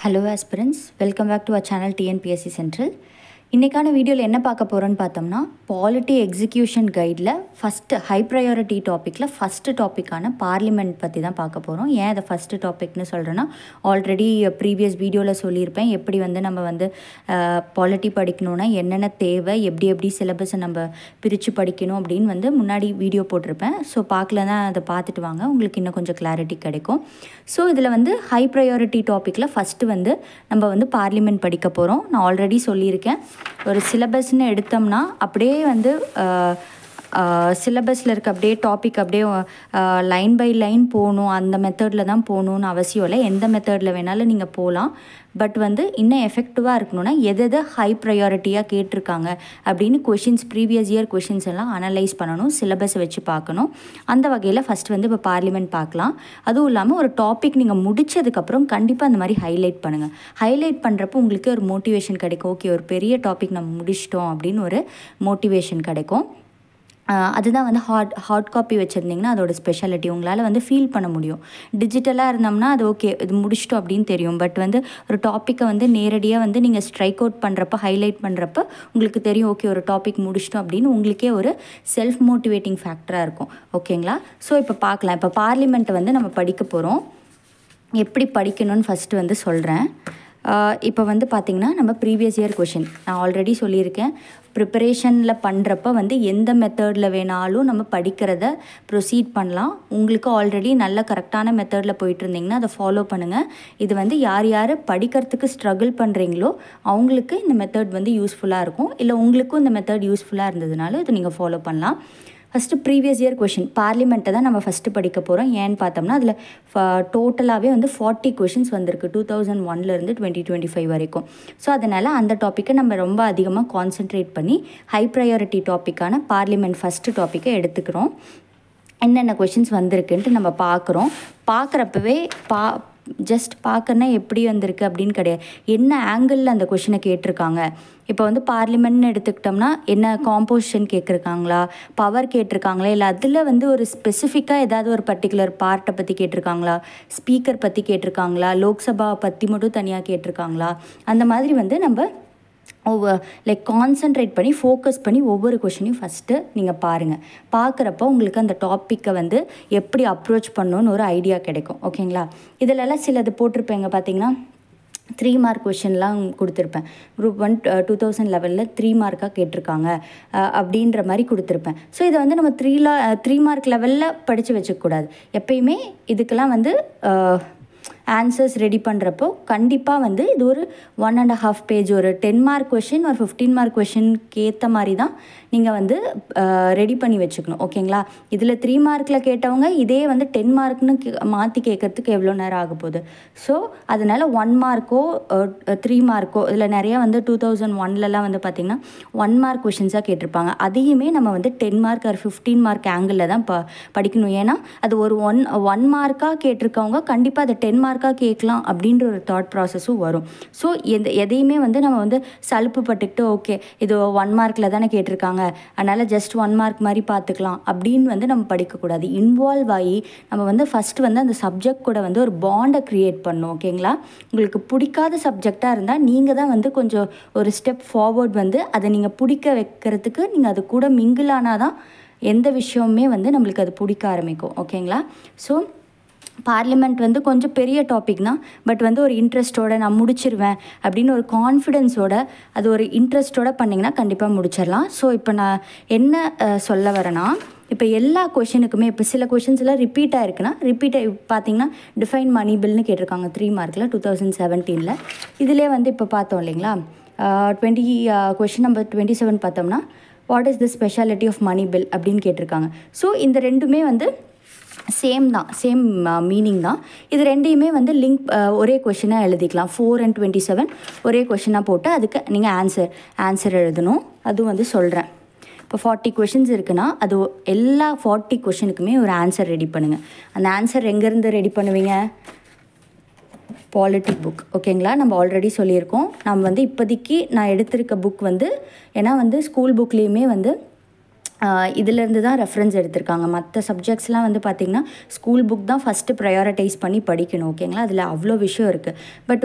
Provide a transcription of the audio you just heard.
Hello aspirants, welcome back to our channel TNPSC Central. இன்றைக்கான வீடியோவில் என்ன பார்க்க போகிறோன்னு பார்த்தோம்னா பாலிட்டி எக்ஸிக்யூஷன் கைடில் ஃபஸ்ட்டு ஹை ப்ரையாரிட்டி டாப்பிக்கில் ஃபஸ்ட்டு டாப்பிக்கான பார்லிமெண்ட் பற்றி தான் பார்க்க போகிறோம். ஏன் அதை ஃபஸ்ட்டு டாப்பிக்னு சொல்கிறேன்னா ஆல்ரெடி ப்ரீவியஸ் வீடியோவில் சொல்லியிருப்பேன் எப்படி நம்ம பாலிட்டி படிக்கணுன்னா என்னென்ன தேவை, எப்படி சிலபஸை நம்ம பிரித்து படிக்கணும் அப்படின்னு முன்னாடி வீடியோ போட்டிருப்பேன். ஸோ பார்க்கலன்னா அதை பார்த்துட்டு வாங்க, உங்களுக்கு இன்னும் கொஞ்சம் கிளாரிட்டி கிடைக்கும். ஸோ இதில் ஹை ப்ரையாரிட்டி டாப்பிக்கில் ஃபஸ்ட்டு நம்ம பார்லிமெண்ட் படிக்க போகிறோம். நான் ஆல்ரெடி சொல்லியிருக்கேன், ஒரு சிலபஸ்ன்னு எடுத்தோம்னா அப்படியே சிலபஸில் இருக்க அப்படியே டாபிக் அப்படியே லைன் பை லைன் போகணும், அந்த மெத்தடில் தான் போகணுன்னு அவசியம் இல்லை. எந்த மெத்தடில் வேணாலும் நீங்கள் போகலாம். பட் இன்னும் எஃபெக்டிவாக இருக்கணும்னா எது ஹை ப்ரையாரிட்டியாக கேட்டிருக்காங்க அப்படின்னு ப்ரீவியஸ் இயர் கொஷின்ஸ் எல்லாம் அனலைஸ் பண்ணணும், சிலபஸை வச்சு பார்க்கணும். அந்த வகையில் ஃபஸ்ட்டு இப்போ பார்லிமெண்ட் பார்க்கலாம். அதுவும் இல்லாமல் ஒரு டாபிக் நீங்கள் முடித்ததுக்கப்புறம் கண்டிப்பாக அந்த மாதிரி ஹைலைட் பண்ணுங்கள். ஹைலைட் பண்ணுறப்போ உங்களுக்கு ஒரு மோட்டிவேஷன் கிடைக்கும். ஓகே, ஒரு பெரிய டாபிக் நம்ம முடிச்சிட்டோம் அப்படின்னு ஒரு மோட்டிவேஷன் கிடைக்கும். அதுதான் ஹார்ட் காப்பி வச்சுருந்திங்கன்னா அதோட ஸ்பெஷாலிட்டி உங்களால் ஃபீல் பண்ண முடியும். டிஜிட்டலாக இருந்தோம்னா அது ஓகே, இது முடிச்சிட்டோம் அப்படின்னு தெரியும். பட் ஒரு டாப்பிக்கை நேரடியாக நீங்கள் ஸ்ட்ரைக் அவுட் பண்ணுறப்ப, ஹைலைட் பண்ணுறப்ப உங்களுக்கு தெரியும், ஓகே ஒரு டாபிக் முடிச்சிட்டோம் அப்படின்னு உங்களுக்கே ஒரு செல்ஃப் மோட்டிவேட்டிங் ஃபேக்டராக இருக்கும். ஓகேங்களா? ஸோ இப்போ பார்க்கலாம். இப்போ பார்லிமெண்ட்டை நம்ம படிக்க போகிறோம். எப்படி படிக்கணும்னு ஃபஸ்ட்டு சொல்கிறேன். இப்போ பார்த்திங்கன்னா நம்ம ப்ரீவியஸ் இயர் கொஷின் நான் ஆல்ரெடி சொல்லியிருக்கேன். ப்ரிப்பரேஷனில் பண்ணுறப்ப எந்த மெத்தடில் வேணாலும் நம்ம படிக்கிறத ப்ரொசீட் பண்ணலாம். உங்களுக்கு ஆல்ரெடி நல்ல கரெக்டான மெத்தடில் போயிட்டு இருந்தீங்கன்னா அதை ஃபாலோ பண்ணுங்கள். இது யார் படிக்கிறதுக்கு ஸ்ட்ரகிள் பண்ணுறீங்களோ அவங்களுக்கு இந்த மெத்தட் யூஸ்ஃபுல்லாக இருக்கும். இல்லை உங்களுக்கும் இந்த மெத்தட் யூஸ்ஃபுல்லாக இருந்ததுனால இதை நீங்கள் ஃபாலோ பண்ணலாம். ஃபஸ்ட்டு ப்ரீவியஸ் இயர் கொஷின் பார்லிமெண்ட்டை தான் நம்ம ஃபஸ்ட்டு படிக்க போகிறோம். ஏன்னு பார்த்தோம்னா அதில் டோட்டலாகவே 40 கொஷின்ஸ் வந்திருக்கு 2001 2025 வரைக்கும். ஸோ அதனால் அந்த டாப்பிக்கை நம்ம ரொம்ப அதிகமாக கான்சென்ட்ரேட் பண்ணி ஹை ப்ரையாரிட்டி டாப்பிக்கான பார்லிமெண்ட் ஃபஸ்ட்டு டாப்பிக்கை எடுத்துக்கிறோம். என்னென்ன கொஷின்ஸ் வந்திருக்குன்ட்டு நம்ம பார்க்குறப்பவே ஜஸ்ட் பார்க்கறனா எப்படி வந்திருக்கு அப்படின்னு கிடையாது, என்ன ஆங்கிளில் அந்த கொஷினை கேட்டிருக்காங்க. இப்போ பார்லிமெண்ட்னு எடுத்துக்கிட்டோம்னா என்ன காம்போசிஷன் கேட்டிருக்காங்களா, பவர் கேட்டிருக்காங்களா, இல்லை அதில் ஒரு ஸ்பெசிஃபிக்காக ஏதாவது ஒரு பர்டிகுலர் பார்ட்டை பற்றி கேட்டிருக்காங்களா, ஸ்பீக்கர் பற்றி கேட்டிருக்காங்களா, லோக்சபா பற்றி மட்டும் தனியாக கேட்டிருக்காங்களா, அந்த மாதிரி நம்ம கான்சன்ட்ரேட் பண்ணி ஃபோக்கஸ் பண்ணி ஒவ்வொரு கொஷினையும் ஃபஸ்ட்டு நீங்கள் பாருங்கள். பார்க்குறப்போ உங்களுக்கு அந்த டாப்பிக்கை எப்படி அப்ரோச் பண்ணணுன்னு ஒரு ஐடியா கிடைக்கும். ஓகேங்களா? இதிலெல்லாம் சிலது போட்டிருப்பேங்க. பார்த்தீங்கன்னா 3 மார்க் கொஷின்லாம் கொடுத்துருப்பேன். குரூப் 1 2011 3 மார்க்காக கேட்டிருக்காங்க அப்படின்ற மாதிரி கொடுத்துருப்பேன். ஸோ இதை நம்ம 3 மார்க் லெவலில் படித்து வச்சுக்கக்கூடாது. எப்பயுமே இதுக்கெல்லாம் ஆன்சர்ஸ் ரெடி பண்ணுறப்போ கண்டிப்பாக இது ஒரு 1.5 பேஜ், ஒரு 10 மார்க் கொஷின், ஒரு 15 மார்க் கொஷினுக்கு ஏற்ற மாதிரி தான் நீங்கள் ரெடி பண்ணி வச்சுக்கணும். ஓகேங்களா? இதில் 3 மார்க்கில் கேட்டவங்க இதே 10 மார்க்னு மாற்றி கேட்குறதுக்கு எவ்வளோ நேரம் ஆக போகுது. ஸோ அதனால் 1 மார்க்கோ 3 மார்க்கோ இதில் நிறையா 2001லலாம் பார்த்திங்கன்னா 1 மார்க் கொஷின்ஸாக கேட்டிருப்பாங்க. அதையுமே நம்ம 10 மார்க் ஒரு 15 மார்க் ஆங்கிளில் தான் படிக்கணும். ஏன்னா அது ஒரு ஒன் மார்க்காக கேட்டிருக்கவங்க கண்டிப்பாக அதை 10 மார்க்காக கேட்கலாம் அப்படின்ற ஒரு தாட் ப்ராசஸும் வரும். ஸோ எதையுமே நம்ம சலுப்பு பட்டுக்கிட்டு ஓகே இது 1 மார்க்கில் தானே கேட்டிருக்காங்க அதனால் ஜஸ்ட் 1 மார்க் மாதிரி பார்த்துக்கலாம் அப்படின்னு நம்ம படிக்கக்கூடாது. இன்வால்வ் ஆகி நம்ம ஃபஸ்ட்டு அந்த சப்ஜெக்ட் கூட ஒரு பாண்டை க்ரியேட் பண்ணணும். ஓகேங்களா? உங்களுக்கு பிடிக்காத சப்ஜெக்டாக இருந்தால் நீங்கள் தான் கொஞ்சம் ஒரு ஸ்டெப் ஃபார்வர்ட் அதை நீங்கள் பிடிக்க வைக்கிறதுக்கு நீங்கள் அது கூட மிங்கிள் ஆனால் தான் எந்த விஷயமுமே நம்மளுக்கு அது பிடிக்க ஆரம்பிக்கும். ஓகேங்களா? ஸோ பார்லிமெண்ட் கொஞ்சம் பெரிய டாபிக் தான். பட் ஒரு இன்ட்ரெஸ்ட்டோட நான் முடிச்சிருவேன் அப்படின்னு ஒரு கான்ஃபிடென்ஸோட அது ஒரு இன்ட்ரெஸ்ட்டோட பண்ணிங்கன்னா கண்டிப்பாக முடிச்சிடலாம். ஸோ இப்போ நான் என்ன சொல்ல வரேன்னா, இப்போ எல்லா கொஷினுக்குமே இப்போ சில கொஷின்ஸ்லாம் ரிப்பீட் ஆகிருக்குன்னா பார்த்தீங்கன்னா டிஃபைன் மணி பில்னு கேட்டிருக்காங்க 3 மார்க்கில் 2017. இதிலே இப்போ பார்த்தோம் இல்லைங்களா, கொஷின் நம்பர் 27 பார்த்தோம்னா what is the speciality of money bill அப்படின்னு கேட்டிருக்காங்க. ஸோ இந்த ரெண்டுமே சேம் மீனிங் தான். இது ரெண்டையுமே லிங்க் ஒரே கொஷினாக எழுதிக்கலாம். 4 and 27 ஒரே கொஷினாக போட்டு அதுக்கு நீங்கள் ஆன்சர் எழுதணும். அதுவும் சொல்கிறேன். இப்போ 40 கொஷின்ஸ் இருக்குன்னா அது எல்லா 40 கொஷினுக்குமே ஒரு ஆன்சர் ரெடி பண்ணுங்கள். அந்த ஆன்சர் எங்கேருந்து ரெடி பண்ணுவீங்க? Polity book. ஓகேங்களா? நம்ம ஆல்ரெடி சொல்லியிருக்கோம். நம்ம இப்போதைக்கு நான் எடுத்திருக்க புக் ஏன்னா ஸ்கூல் புக்லேயுமே இதிலேருந்து தான் ரெஃபரன்ஸ் எடுத்திருக்காங்க. மற்ற சப்ஜெக்ட்ஸ்லாம் பார்த்திங்கன்னா ஸ்கூல் புக் தான் ஃபஸ்ட்டு ப்ரையாரிட்டைஸ் பண்ணி படிக்கணும். ஓகேங்களா? அதில் அவ்வளோ விஷயம் இருக்குது. பட்